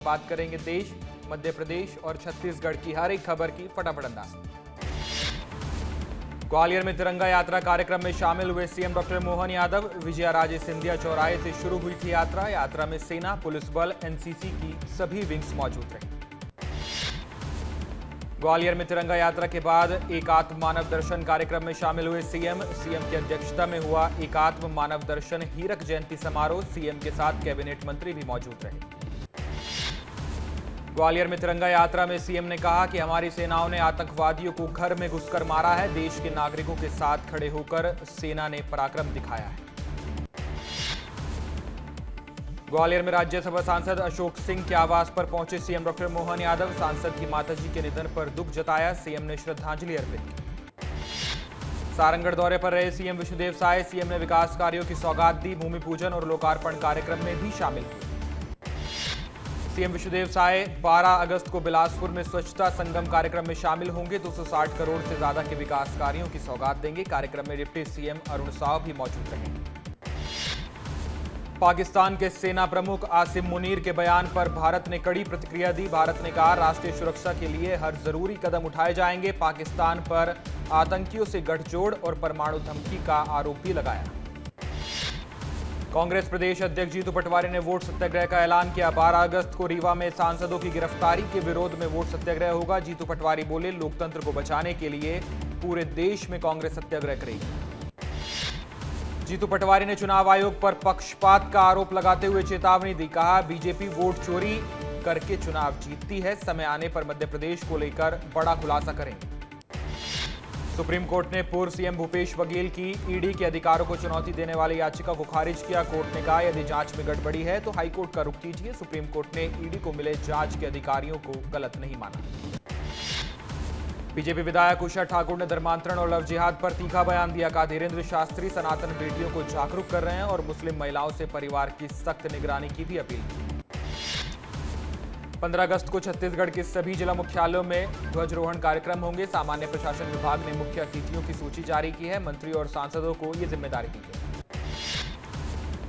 बात करेंगे देश, मध्य प्रदेश और छत्तीसगढ़ की हर एक खबर की फटाफट अंदाज। ग्वालियर में तिरंगा यात्रा कार्यक्रम में शामिल हुए सीएम डॉक्टर मोहन यादव। विजया राजे सिंधिया चौराहे से शुरू हुई थी यात्रा। यात्रा में सेना, पुलिस बल, एनसीसी की सभी विंग्स मौजूद रहे। ग्वालियर में तिरंगा यात्रा के बाद एकात्म मानव दर्शन कार्यक्रम में शामिल हुए सीएम की अध्यक्षता में हुआ एकात्म मानव दर्शन हीरक जयंती समारोह। सीएम के साथ कैबिनेट मंत्री भी मौजूद रहे। ग्वालियर में तिरंगा यात्रा में सीएम ने कहा कि हमारी सेनाओं ने आतंकवादियों को घर में घुसकर मारा है। देश के नागरिकों के साथ खड़े होकर सेना ने पराक्रम दिखाया है। ग्वालियर में राज्यसभा सांसद अशोक सिंह के आवास पर पहुंचे सीएम डॉक्टर मोहन यादव। सांसद की माताजी के निधन पर दुख जताया। सीएम ने श्रद्धांजलि अर्पित की। सारंगढ़ दौरे पर रहे सीएम विष्णुदेव साय। सीएम ने विकास कार्यों की सौगात दी। भूमि पूजन और लोकार्पण कार्यक्रम में भी शामिल हुए। सीएम विष्णुदेव साय 12 अगस्त को बिलासपुर में स्वच्छता संगम कार्यक्रम में शामिल होंगे। 260 करोड़ से ज्यादा के विकास कार्यों की सौगात देंगे। कार्यक्रम में डिप्टी सीएम अरुण साव भी मौजूद रहेंगे। पाकिस्तान के सेना प्रमुख आसिम मुनीर के बयान पर भारत ने कड़ी प्रतिक्रिया दी। भारत ने कहा, राष्ट्रीय सुरक्षा के लिए हर जरूरी कदम उठाए जाएंगे। पाकिस्तान पर आतंकियों से गठजोड़ और परमाणु धमकी का आरोप भी लगाया। कांग्रेस प्रदेश अध्यक्ष जीतू पटवारी ने वोट सत्याग्रह का ऐलान किया। 12 अगस्त को रीवा में सांसदों की गिरफ्तारी के विरोध में वोट सत्याग्रह होगा। जीतू पटवारी बोले, लोकतंत्र को बचाने के लिए पूरे देश में कांग्रेस सत्याग्रह करेगी। जीतू पटवारी ने चुनाव आयोग पर पक्षपात का आरोप लगाते हुए चेतावनी दी। कहा, बीजेपी वोट चोरी करके चुनाव जीतती है। समय आने पर मध्य प्रदेश को लेकर बड़ा खुलासा करेंगे। सुप्रीम कोर्ट ने पूर्व सीएम भूपेश बघेल की ईडी के अधिकारों को चुनौती देने वाली याचिका को खारिज किया। कोर्ट ने कहा, यदि जांच में गड़बड़ी है तो हाईकोर्ट का रुख कीजिए। सुप्रीम कोर्ट ने ईडी को मिले जांच के अधिकारियों को गलत नहीं माना। बीजेपी विधायक उषा ठाकुर ने धर्मांतरण और लव जिहाद पर तीखा बयान दिया। कहा, धीरेन्द्र शास्त्री सनातन बेटियों को जागरूक कर रहे हैं और मुस्लिम महिलाओं से परिवार की सख्त निगरानी की भी अपील की। 15 अगस्त को छत्तीसगढ़ के सभी जिला मुख्यालयों में ध्वजारोहण कार्यक्रम होंगे। सामान्य प्रशासन विभाग ने मुख्य अतिथियों की सूची जारी की है। मंत्री और सांसदों को ये जिम्मेदारी दी गई।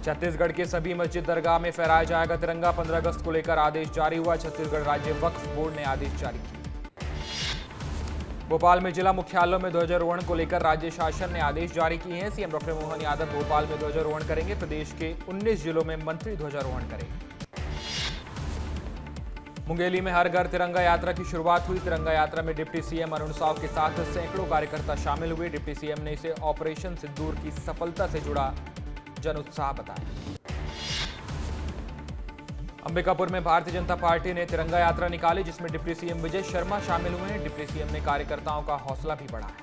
छत्तीसगढ़ के सभी मस्जिद दरगाह में फहराया जाएगा तिरंगा। 15 अगस्त को लेकर आदेश जारी हुआ। छत्तीसगढ़ राज्य वक्फ बोर्ड ने आदेश जारी किया। भोपाल में जिला मुख्यालयों में ध्वजारोहण को लेकर राज्य शासन ने आदेश जारी किए हैं। सीएम डॉक्टर मोहन यादव भोपाल में ध्वजारोहण करेंगे। प्रदेश के 19 जिलों में मंत्री ध्वजारोहण करेंगे। मुंगेली में हर घर तिरंगा यात्रा की शुरुआत हुई। तिरंगा यात्रा में डिप्टी सीएम अरुण साव के साथ सैकड़ों कार्यकर्ता शामिल हुए। डिप्टी सीएम ने इसे ऑपरेशन सिंदूर की सफलता से जुड़ा जन उत्साह बताया। अंबिकापुर में भारतीय जनता पार्टी ने तिरंगा यात्रा निकाली, जिसमें डिप्टी सीएम विजय शर्मा शामिल हुए हैं। डिप्टी सीएम ने कार्यकर्ताओं का हौसला भी बढ़ाया।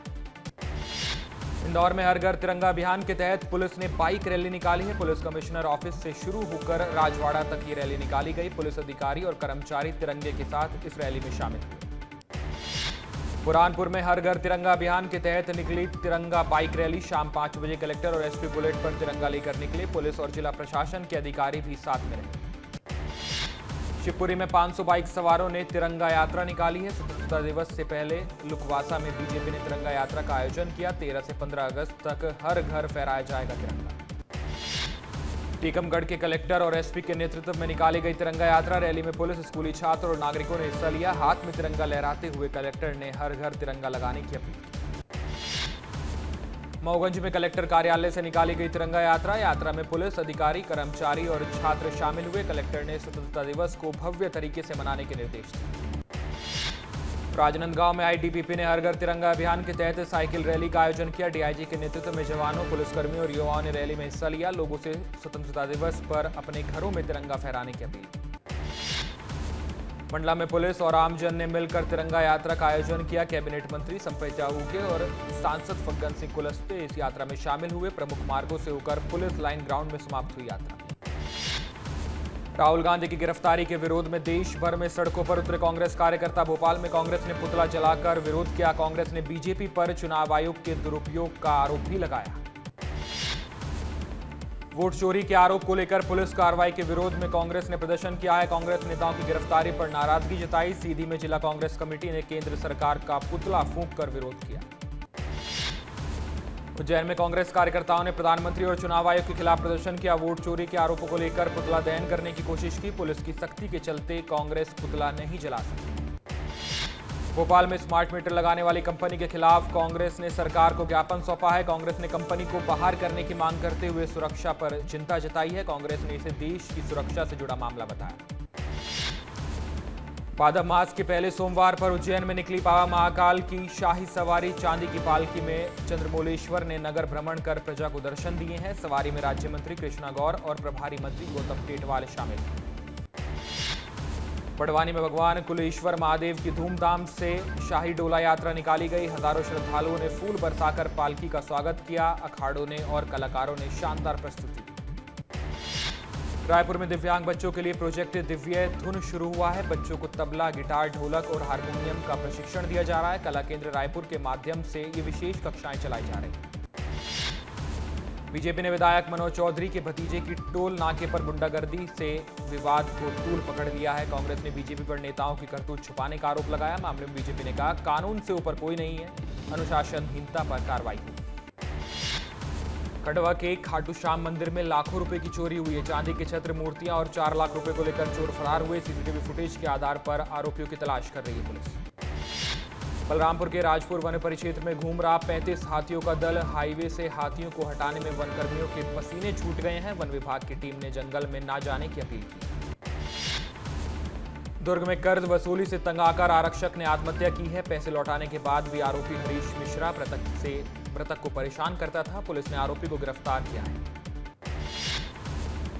इंदौर में हर घर तिरंगा अभियान के तहत पुलिस ने बाइक रैली निकाली है। पुलिस कमिश्नर ऑफिस से शुरू होकर राजवाड़ा तक ये रैली निकाली गई। पुलिस अधिकारी और कर्मचारी तिरंगे के साथ इस रैली में शामिल हुए। बुरहानपुर में हर घर तिरंगा अभियान के तहत निकली तिरंगा बाइक रैली। शाम 5 बजे कलेक्टर और एसपी बुलेट पर तिरंगा लेकर निकले। पुलिस और जिला प्रशासन के अधिकारी भी साथ में रहे। शिवपुरी में 500 बाइक सवारों ने तिरंगा यात्रा निकाली है। स्वतंत्रता दिवस से पहले लुकवासा में बीजेपी ने तिरंगा यात्रा का आयोजन किया। 13 से 15 अगस्त तक हर घर फहराया जाएगा तिरंगा। टीकमगढ़ के कलेक्टर और एसपी के नेतृत्व में निकाली गई तिरंगा यात्रा रैली में पुलिस, स्कूली छात्र और नागरिकों ने हिस्सा लिया। हाथ में तिरंगा लहराते हुए कलेक्टर ने हर घर तिरंगा लगाने की अपील की। मऊगंज में कलेक्टर कार्यालय से निकाली गई तिरंगा यात्रा। यात्रा में पुलिस अधिकारी, कर्मचारी और छात्र शामिल हुए। कलेक्टर ने स्वतंत्रता दिवस को भव्य तरीके से मनाने के निर्देश दिए। राजनांदगांव में आईटीबीपी ने हर घर तिरंगा अभियान के तहत साइकिल रैली का आयोजन किया। डीआईजी के नेतृत्व में जवानों, पुलिसकर्मियों और युवाओं ने रैली में हिस्सा लिया। लोगों से स्वतंत्रता दिवस पर अपने घरों में तिरंगा फहराने की अपील की। मंडला में पुलिस और आमजन ने मिलकर तिरंगा यात्रा का आयोजन किया। कैबिनेट मंत्री संपत जाऊके और सांसद फग्गन सिंह कुलस्ते इस यात्रा में शामिल हुए। प्रमुख मार्गों से होकर पुलिस लाइन ग्राउंड में समाप्त हुई यात्रा। राहुल गांधी की गिरफ्तारी के विरोध में देश भर में सड़कों पर उतरे कांग्रेस कार्यकर्ता। भोपाल में कांग्रेस ने पुतला जलाकर विरोध किया। कांग्रेस ने बीजेपी पर चुनाव आयोग के दुरुपयोग का आरोप भी लगाया। वोट चोरी के आरोप को लेकर पुलिस कार्रवाई के विरोध में कांग्रेस ने प्रदर्शन किया है। कांग्रेस नेताओं की गिरफ्तारी पर नाराजगी जताई। सीधी में जिला कांग्रेस कमेटी ने केंद्र सरकार का पुतला फूंक कर विरोध किया। उज्जैन में कांग्रेस कार्यकर्ताओं ने प्रधानमंत्री और चुनाव आयोग के खिलाफ प्रदर्शन किया। वोट चोरी के आरोपों को लेकर पुतला दहन करने की कोशिश की। पुलिस की सख्ती के चलते कांग्रेस पुतला नहीं जला सकी। भोपाल में स्मार्ट मीटर लगाने वाली कंपनी के खिलाफ कांग्रेस ने सरकार को ज्ञापन सौंपा है। कांग्रेस ने कंपनी को बाहर करने की मांग करते हुए सुरक्षा पर चिंता जताई है। कांग्रेस ने इसे देश की सुरक्षा से जुड़ा मामला बताया। भाद्र मास के पहले सोमवार पर उज्जैन में निकली बाबा महाकाल की शाही सवारी। चांदी की पालकी में चंद्रमौलेश्वर ने नगर भ्रमण कर प्रजा को दर्शन दिए हैं। सवारी में राज्य मंत्री कृष्णा गौर और प्रभारी मंत्री गौतम टेटवाल शामिल हैं। बड़वानी में भगवान कुलेश्वर महादेव की धूमधाम से शाही डोला यात्रा निकाली गई। हजारों श्रद्धालुओं ने फूल बरसाकर पालकी का स्वागत किया। अखाड़ों ने और कलाकारों ने शानदार प्रस्तुति दी। रायपुर में दिव्यांग बच्चों के लिए प्रोजेक्ट दिव्य धुन शुरू हुआ है। बच्चों को तबला, गिटार, ढोलक और हारमोनियम का प्रशिक्षण दिया जा रहा है। कला केंद्र रायपुर के माध्यम से ये विशेष कक्षाएं चलाई जा रही हैं। बीजेपी ने विधायक मनोज चौधरी के भतीजे की टोल नाके पर गुंडागर्दी से विवाद को तूल पकड़ लिया है। कांग्रेस ने बीजेपी पर नेताओं की करतूत छुपाने का आरोप लगाया। मामले में बीजेपी ने कहा, कानून से ऊपर कोई नहीं है, अनुशासनहीनता पर कार्रवाई हुई। खंडवा के खाटू श्याम मंदिर में लाखों रुपए की चोरी हुई है। चांदी के छत्र, मूर्तियां और 4 लाख रुपए को लेकर चोर फरार हुए। सीसीटीवी फुटेज के आधार पर आरोपियों की तलाश कर रही है पुलिस। बलरामपुर के राजपुर वन परिक्षेत्र में घूम रहा 35 हाथियों का दल। हाईवे से हाथियों को हटाने में वन कर्मियों के पसीने छूट गए हैं। वन विभाग की टीम ने जंगल में ना जाने की अपील की। दुर्ग में कर्ज वसूली से तंग आकर आरक्षक ने आत्महत्या की है। पैसे लौटाने के बाद भी आरोपी हरीश मिश्रा मृतक को परेशान करता था। पुलिस ने आरोपी को गिरफ्तार किया है।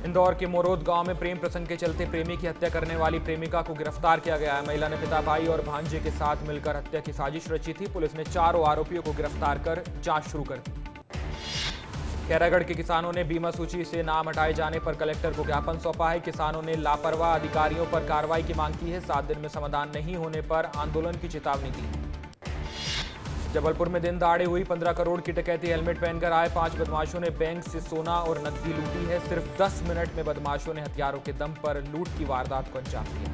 इंदौर के मोरोद गांव में प्रेम प्रसंग के चलते प्रेमी की हत्या करने वाली प्रेमिका को गिरफ्तार किया गया है। महिला ने पिता, भाई और भांजे के साथ मिलकर हत्या की साजिश रची थी। पुलिस ने चारों आरोपियों को गिरफ्तार कर जांच शुरू कर दी। खैरागढ़ के किसानों ने बीमा सूची से नाम हटाए जाने पर कलेक्टर को ज्ञापन सौंपा है। किसानों ने लापरवाह अधिकारियों पर कार्रवाई की मांग की है। 7 दिन में समाधान नहीं होने पर आंदोलन की चेतावनी दी। जबलपुर में दिन दहाड़े हुई 15 करोड़ की डकैती। हेलमेट पहनकर आए 5 बदमाशों ने बैंक से सोना और नकदी लूटी है। सिर्फ 10 मिनट में बदमाशों ने हथियारों के दम पर लूट की वारदात को अंजाम दिया।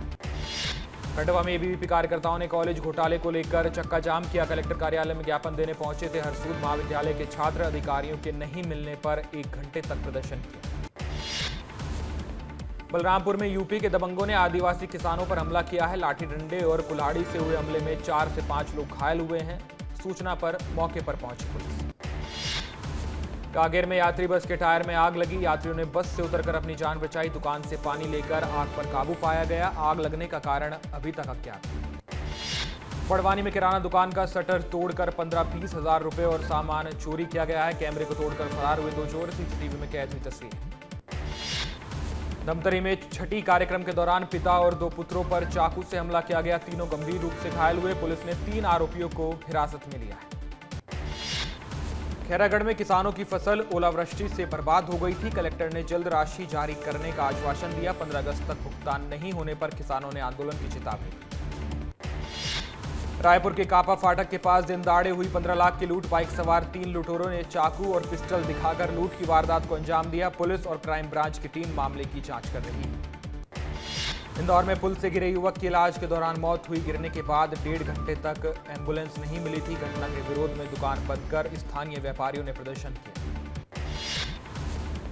खंडवा में एबीवीपी कार्यकर्ताओं ने कॉलेज घोटाले को लेकर चक्का जाम किया। कलेक्टर कार्यालय में ज्ञापन देने पहुंचे थे। हरसूद महाविद्यालय के छात्र अधिकारियों के नहीं मिलने पर 1 घंटे तक प्रदर्शन किया। बलरामपुर में यूपी के दबंगों ने आदिवासी किसानों पर हमला किया है। लाठी डंडे और कुल्हाड़ी से हुए हमले में 4 से 5 लोग घायल हुए हैं। सूचना पर मौके पर पहुंची पुलिस। कांगेर में यात्री बस के टायर में आग लगी। यात्रियों ने बस से उतरकर अपनी जान बचाई। दुकान से पानी लेकर आग पर काबू पाया गया। आग लगने का कारण अभी तक अज्ञात है। बड़वानी में किराना दुकान का शटर तोड़कर 15-20 हजार रुपए और सामान चोरी किया गया है। कैमरे को तोड़कर फरार हुए 2 चोर। सीसीटीवी में कैद हुई तस्वीर। धमतरी में छठी कार्यक्रम के दौरान पिता और 2 पुत्रों पर चाकू से हमला किया गया। तीनों गंभीर रूप से घायल हुए। पुलिस ने 3 आरोपियों को हिरासत में लिया है। खैरागढ़ में किसानों की फसल ओलावृष्टि से बर्बाद हो गई थी। कलेक्टर ने जल्द राशि जारी करने का आश्वासन दिया। 15 अगस्त तक भुगतान नहीं होने पर किसानों ने आंदोलन की चेतावनी दी। रायपुर के कापा फाटक के पास दिन दहाड़े हुई 15 लाख की लूट। बाइक सवार 3 लुटेरों ने चाकू और पिस्टल दिखाकर लूट की वारदात को अंजाम दिया। पुलिस और क्राइम ब्रांच की टीम मामले की जांच कर रही है। इंदौर में पुल से गिरे युवक की इलाज के दौरान मौत हुई। गिरने के बाद 1.5 घंटे तक एम्बुलेंस नहीं मिली थी। घटना के विरोध में दुकान बंद कर स्थानीय व्यापारियों ने प्रदर्शन किया।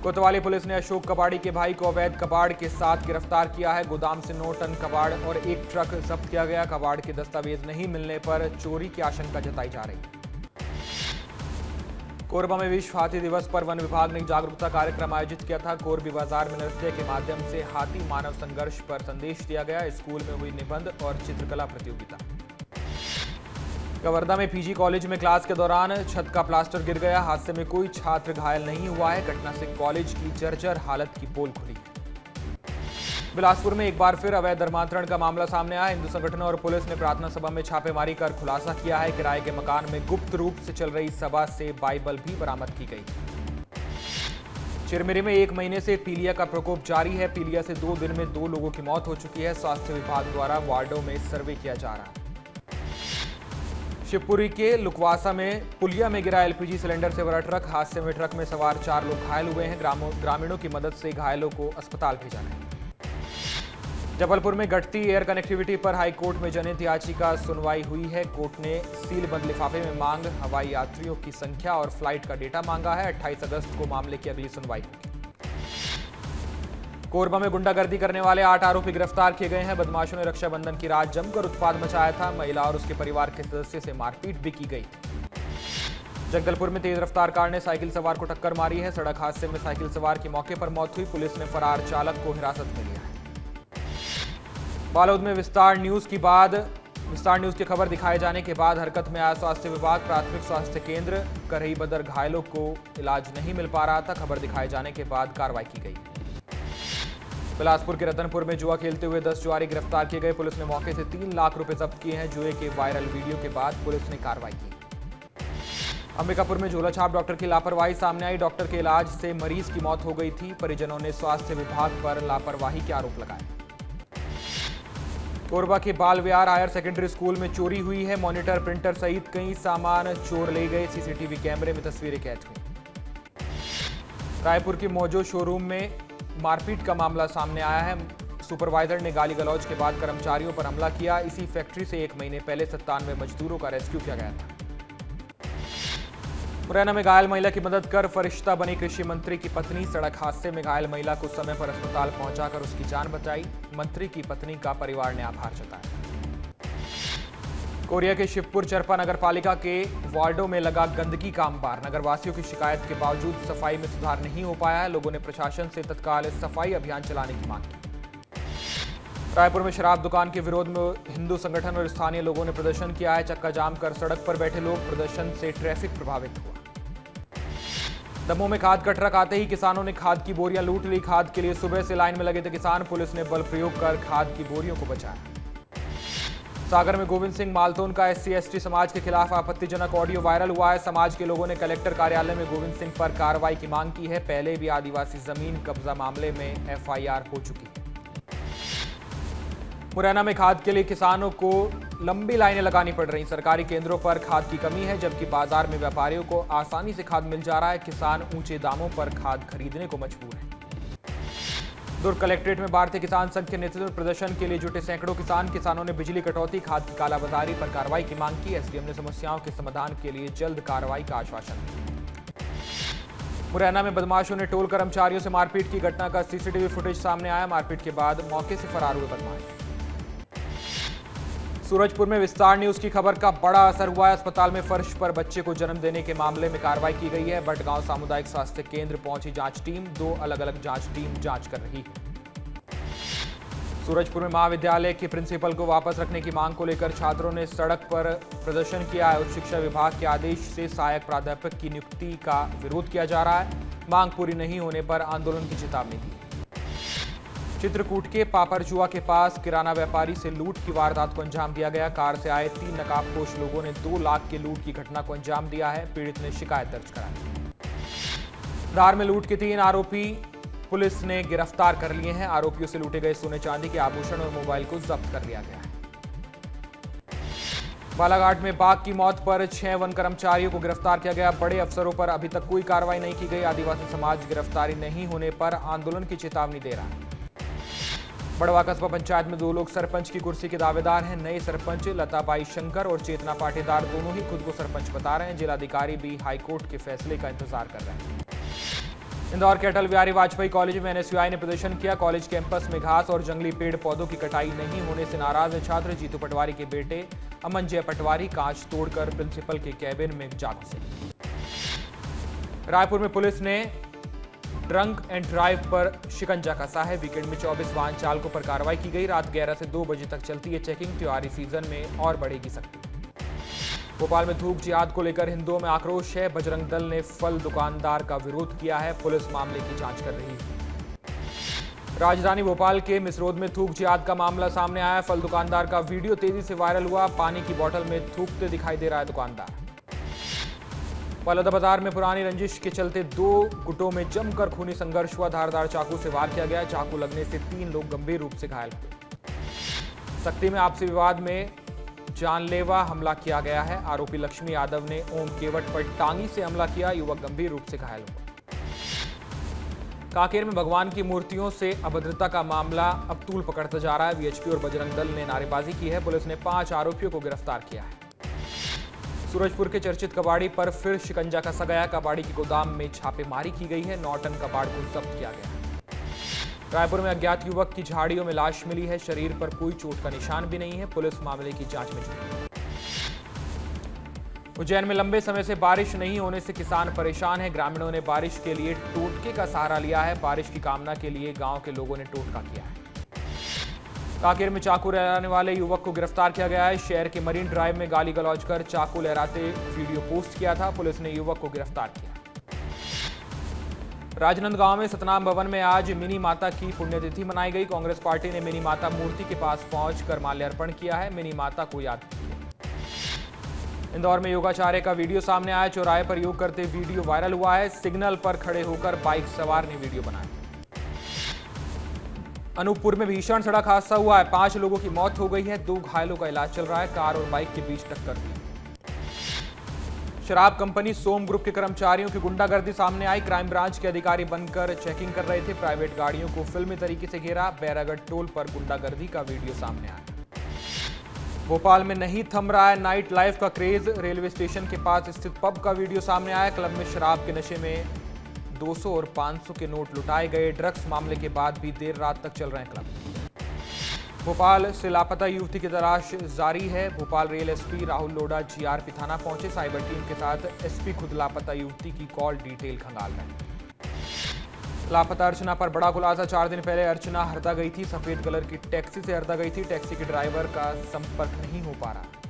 कोतवाली पुलिस ने अशोक कबाड़ी के भाई को अवैध कबाड़ के साथ गिरफ्तार किया है। गोदाम से 9 टन कबाड़ और 1 ट्रक जब्त किया गया। कबाड़ के दस्तावेज नहीं मिलने पर चोरी की आशंका जताई जा रही है। कोरबा में विश्व हाथी दिवस पर वन विभाग ने जागरूकता कार्यक्रम आयोजित किया था। कोरबी बाजार में नृत्य के माध्यम से हाथी मानव संघर्ष पर संदेश दिया गया। स्कूल में हुई निबंध और चित्रकला प्रतियोगिता। कवर्धा में पीजी कॉलेज में क्लास के दौरान छत का प्लास्टर गिर गया। हादसे में कोई छात्र घायल नहीं हुआ है। घटना से कॉलेज की जर्जर हालत की पोल खुली। बिलासपुर में एक बार फिर अवैध धर्मांतरण का मामला सामने आया। हिंदू संगठनों और पुलिस ने प्रार्थना सभा में छापेमारी कर खुलासा किया है। किराए के मकान में गुप्त रूप से चल रही सभा से बाइबल भी बरामद की गई। चिरमिरी में 1 महीने से पीलिया का प्रकोप जारी है। पीलिया से 2 दिन में 2 लोगों की मौत हो चुकी है। स्वास्थ्य विभाग द्वारा वार्डों में सर्वे किया जा रहा है। शिवपुरी के लुकवासा में पुलिया में गिरा एलपीजी सिलेंडर से भरा ट्रक। हादसे में ट्रक में सवार 4 लोग घायल हुए हैं। ग्रामीणों की मदद से घायलों को अस्पताल भेजा गया। जबलपुर में घटती एयर कनेक्टिविटी पर हाई कोर्ट में जनहित याचिका सुनवाई हुई है। कोर्ट ने सील बंद लिफाफे में मांग हवाई यात्रियों की संख्या और फ्लाइट का डेटा मांगा है। 28 अगस्त को मामले की अगली सुनवाई होगी। कोरबा में गुंडागर्दी करने वाले 8 आरोपी गिरफ्तार किए गए हैं। बदमाशों ने रक्षाबंधन की रात जमकर उत्पात मचाया था। महिला और उसके परिवार के सदस्य से मारपीट भी की गई। जगदलपुर में तेज रफ्तार कार ने साइकिल सवार को टक्कर मारी है। सड़क हादसे में साइकिल सवार की मौके पर मौत हुई। पुलिस ने फरार चालक को हिरासत में लिया है। बालोद में विस्तार न्यूज की खबर दिखाए जाने के बाद हरकत में आया स्वास्थ्य विभाग। प्राथमिक स्वास्थ्य केंद्र करही बदर घायलों को इलाज नहीं मिल पा रहा था। खबर दिखाए जाने के बाद कार्रवाई की गई। बिलासपुर के रतनपुर में जुआ खेलते हुए 10 जुआरी गिरफ्तार किए गए। पुलिस ने मौके से 3 लाख रुपए जब्त किए हैं। जुए के वायरल वीडियो के बाद पुलिस ने कार्रवाई की। अंबिकापुर में झोला छाप डॉक्टर की लापरवाही सामने आई। डॉक्टर के इलाज से मरीज की मौत हो गई थी। परिजनों ने स्वास्थ्य विभाग पर लापरवाही के आरोप लगाए। कोरबा के बाल विहार हायर सेकेंडरी स्कूल में चोरी हुई है। मॉनिटर, प्रिंटर सहित कई सामान चोर ले गए। सीसीटीवी कैमरे में तस्वीरें कैद हुई। रायपुर के मोजो शोरूम में मारपीट का मामला सामने आया है। सुपरवाइजर ने गाली गलौज के बाद कर्मचारियों पर हमला किया। इसी फैक्ट्री से 1 महीने पहले 97 मजदूरों का रेस्क्यू किया गया था। मुरैना में घायल महिला की मदद कर फरिश्ता बनी कृषि मंत्री की पत्नी। सड़क हादसे में घायल महिला को समय पर अस्पताल पहुंचाकर उसकी जान बचाई। मंत्री की पत्नी का परिवार ने आभार जताया। कोरिया के शिवपुर चरपा नगर पालिका के वार्डों में लगा गंदगी का अंबार। नगरवासियों की शिकायत के बावजूद सफाई में सुधार नहीं हो पाया है। लोगों ने प्रशासन से तत्काल सफाई अभियान चलाने की मांग की। रायपुर में शराब दुकान के विरोध में हिंदू संगठन और स्थानीय लोगों ने प्रदर्शन किया है। चक्का जाम कर सड़क पर बैठे लोग। प्रदर्शन से ट्रैफिक प्रभावित हुआ। दमोह में खाद का ट्रक आते ही किसानों ने खाद की बोरियां लूट ली। खाद के लिए सुबह से लाइन में लगे थे किसान। पुलिस ने बल प्रयोग कर खाद की बोरियों को बचाया। सागर में गोविंद सिंह मालतोन का SC/ST समाज के खिलाफ आपत्तिजनक ऑडियो वायरल हुआ है। समाज के लोगों ने कलेक्टर कार्यालय में गोविंद सिंह पर कार्रवाई की मांग की है। पहले भी आदिवासी जमीन कब्जा मामले में FIR हो चुकी है। मुरैना में खाद के लिए किसानों को लंबी लाइनें लगानी पड़ रही। सरकारी केंद्रों पर खाद की कमी है, जबकि बाजार में व्यापारियों को आसानी से खाद मिल जा रहा है। किसान ऊंचे दामों पर खाद खरीदने को मजबूर है। दुर्ग कलेक्ट्रेट में भारतीय किसान संघ के नेतृत्व में प्रदर्शन के लिए जुटे सैकड़ों किसानों ने बिजली कटौती, खाद की कालाबाजारी पर कार्रवाई की मांग की। SDM ने समस्याओं के समाधान के लिए जल्द कार्रवाई का आश्वासन दिया। मुरैना में बदमाशों ने टोल कर्मचारियों से मारपीट की घटना का CCTV फुटेज सामने आया। मारपीट के बाद मौके से फरार हुए बदमाश। सूरजपुर में विस्तार न्यूज की खबर का बड़ा असर हुआ है। अस्पताल में फर्श पर बच्चे को जन्म देने के मामले में कार्रवाई की गई है। बटगांव सामुदायिक स्वास्थ्य केंद्र पहुंची जांच टीम। 2 अलग-अलग जांच टीम जांच कर रही है। सूरजपुर में महाविद्यालय के प्रिंसिपल को वापस रखने की मांग को लेकर छात्रों ने सड़क पर प्रदर्शन किया है। उच्च शिक्षा विभाग के आदेश से सहायक प्राध्यापक की नियुक्ति का विरोध किया जा रहा है। मांग पूरी नहीं होने पर आंदोलन की चेतावनी दी। चित्रकूट के पापरजुआ के पास किराना व्यापारी से लूट की वारदात को अंजाम दिया गया। कार से आए 3 नकाबपोश लोगों ने 2 लाख के लूट की घटना को अंजाम दिया है। पीड़ित ने शिकायत दर्ज कराई। धार में लूट के 3 आरोपी पुलिस ने गिरफ्तार कर लिए हैं। आरोपियों से लूटे गए सोने चांदी के आभूषण और मोबाइल को जब्त कर लिया गया है। बालाघाट में बाघ की मौत पर 6 वन कर्मचारियों को गिरफ्तार किया गया। बड़े अफसरों पर अभी तक कोई कार्रवाई नहीं की गई। आदिवासी समाज गिरफ्तारी नहीं होने पर आंदोलन की चेतावनी दे रहा है। बड़वा कस्बा पंचायत में 2 लोग सरपंच की कुर्सी के दावेदार हैं। नए सरपंच लताबाई शंकर और चेतना पाटीदार दोनों ही खुद को सरपंच बता रहे हैं। जिलाधिकारी भी हाईकोर्ट के फैसले का इंतजार कर रहे हैं। इंदौर के अटल बिहारी वाजपेयी कॉलेज में NSUI ने प्रदर्शन किया। कॉलेज कैंपस में घास और जंगली पेड़ पौधों की कटाई नहीं होने से नाराज है छात्र। जीतू पटवारी के बेटे अमन जय पटवारी कांच तोड़कर प्रिंसिपल के कैबिन में जा घुसे। रायपुर में पुलिस ने ड्रंक एंड ड्राइव पर शिकंजा कसा है। वीकेंड में 24 वाहन चालकों पर कार्रवाई की गई। रात 11 से 2 बजे तक चलती है चेकिंग। त्योहारी सीजन में और बढ़ेगी सख्ती। भोपाल में थूक जिहाद को लेकर हिंदुओं में आक्रोश है। बजरंग दल ने फल दुकानदार का विरोध किया है। पुलिस मामले की जांच कर रही है। राजधानी भोपाल के मिसरोद में थूक जिहाद का मामला सामने आया। फल दुकानदार का वीडियो तेजी से वायरल हुआ। पानी की बोतल में थूकते दिखाई दे रहा है दुकानदार। बलौदाबाजार में पुरानी रंजिश के चलते 2 गुटों में जमकर खूनी संघर्ष हुआ। धारदार चाकू से वार किया गया। चाकू लगने से 3 लोग गंभीर रूप से घायल हुए। सक्ती में आपसी विवाद में जानलेवा हमला किया गया है। आरोपी लक्ष्मी यादव ने ओम केवट पर टांगी से हमला किया। युवक गंभीर रूप से घायल हुआ। कांकेर में भगवान की मूर्तियों से अभद्रता का मामला अब तूल पकड़ता जा रहा है। वीएचपी और बजरंग दल ने नारेबाजी की है। पुलिस ने 5 आरोपियों को गिरफ्तार किया है। सूरजपुर के चर्चित कबाड़ी पर फिर शिकंजा कसा गया। कबाड़ी के गोदाम में छापेमारी की गई है। 9 टन कबाड़ को जब्त किया गया है। रायपुर में अज्ञात युवक की झाड़ियों में लाश मिली है। शरीर पर कोई चोट का निशान भी नहीं है। पुलिस मामले की जांच में जुटी है। उज्जैन में लंबे समय से बारिश नहीं होने से किसान परेशान हैं। ग्रामीणों ने बारिश के लिए टोटके का सहारा लिया है। बारिश की कामना के लिए गांव के लोगों ने टोटका किया है। कांकेर में चाकू लहराने वाले युवक को गिरफ्तार किया गया है। शहर के मरीन ड्राइव में गाली गलौज कर चाकू लहराते वीडियो पोस्ट किया था। पुलिस ने युवक को गिरफ्तार किया। राजनांदगांव में सतनाम भवन में आज मिनी माता की पुण्यतिथि मनाई गई। कांग्रेस पार्टी ने मिनी माता मूर्ति के पास पहुंचकर माल्यार्पण किया है। मिनी माता को याद किया। इंदौर में योगाचार्य का वीडियो सामने आया। चौराहे पर योग करते वीडियो वायरल हुआ है। सिग्नल पर खड़े होकर बाइक सवार ने वीडियो बनाया। अनूपपुर में भीषण सड़क हादसा हुआ है। 5 लोगों की मौत हो गई है। 2 घायलों का इलाज चल रहा है। कार और बाइक के बीच टक्कर हुई। शराब कंपनी सोम ग्रुप के कर्मचारियों की गुंडागर्दी सामने आई। क्राइम ब्रांच के अधिकारी बनकर चेकिंग कर रहे थे। प्राइवेट गाड़ियों को फिल्मी तरीके से घेरा। बैरागढ़ टोल पर गुंडागर्दी का वीडियो सामने आया। भोपाल में नहीं थम रहा है नाइट लाइफ का क्रेज। रेलवे स्टेशन के पास स्थित पब का वीडियो सामने आया। क्लब में शराब के नशे में 200 और 500 के नोट लुटाए गए। ड्रग्स मामले के बाद भी देर रात तक चल रहे हैं क्लब। भोपाल से लापता युवती की तलाश जारी है। Bhopal rail SP Rahul Lodha GRP थाना पहुंचे। साइबर टीम के साथ एसपी खुद लापता युवती की कॉल डिटेल खंगाल रहे हैं। लापता अर्चना पर बड़ा खुलासा। 4 दिन पहले अर्चना हरदा गई थी। सफेद कलर की टैक्सी से हरदा गई थी। टैक्सी के ड्राइवर का संपर्क नहीं हो पा रहा।